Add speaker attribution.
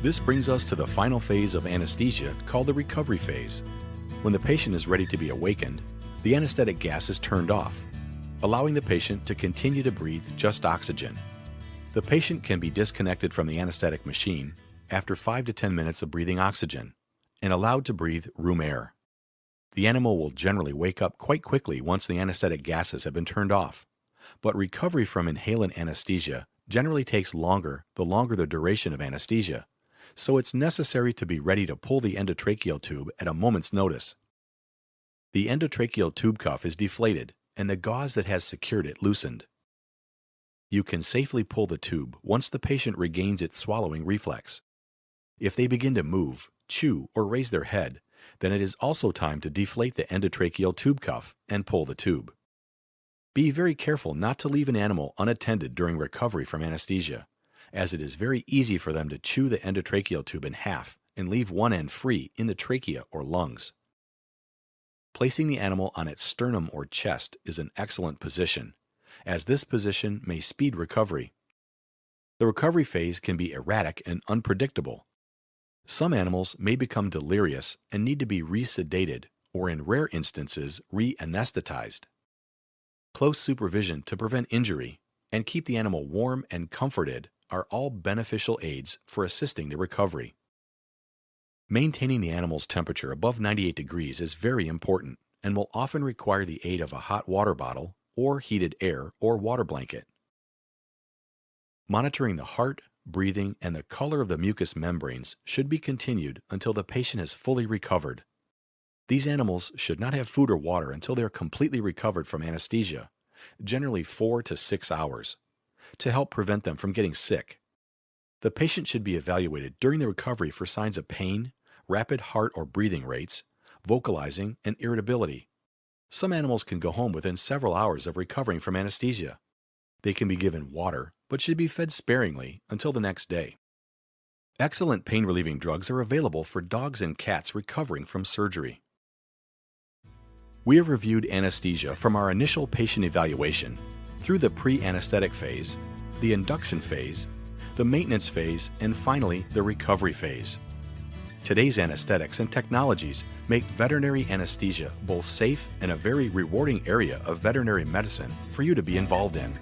Speaker 1: This brings us to the final phase of anesthesia called the recovery phase. When the patient is ready to be awakened, the anesthetic gas is turned off, allowing the patient to continue to breathe just oxygen. The patient can be disconnected from the anesthetic machine after 5 to 10 minutes of breathing oxygen and allowed to breathe room air. The animal will generally wake up quite quickly once the anesthetic gases have been turned off, but recovery from inhalant anesthesia generally takes longer the longer the duration of anesthesia, so it's necessary to be ready to pull the endotracheal tube at a moment's notice. The endotracheal tube cuff is deflated and the gauze that has secured it loosened. You can safely pull the tube once the patient regains its swallowing reflex. If they begin to move, chew, or raise their head, then it is also time to deflate the endotracheal tube cuff and pull the tube. Be very careful not to leave an animal unattended during recovery from anesthesia, as it is very easy for them to chew the endotracheal tube in half and leave one end free in the trachea or lungs. Placing the animal on its sternum or chest is an excellent position, as this position may speed recovery. The recovery phase can be erratic and unpredictable. Some animals may become delirious and need to be resedated or, in rare instances, re-anesthetized. Close supervision to prevent injury and keep the animal warm and comforted are all beneficial aids for assisting the recovery. Maintaining the animal's temperature above 98 degrees is very important and will often require the aid of a hot water bottle or heated air or water blanket. Monitoring the heart, breathing, and the color of the mucous membranes should be continued until the patient is fully recovered. These animals should not have food or water until they are completely recovered from anesthesia, generally 4 to 6 hours, to help prevent them from getting sick. The patient should be evaluated during the recovery for signs of pain, rapid heart or breathing rates, vocalizing, and irritability. Some animals can go home within several hours of recovering from anesthesia. They can be given water, but should be fed sparingly until the next day. Excellent pain-relieving drugs are available for dogs and cats recovering from surgery. We have reviewed anesthesia from our initial patient evaluation through the pre-anesthetic phase, the induction phase, the maintenance phase, and finally the recovery phase. Today's anesthetics and technologies make veterinary anesthesia both safe and a very rewarding area of veterinary medicine for you to be involved in.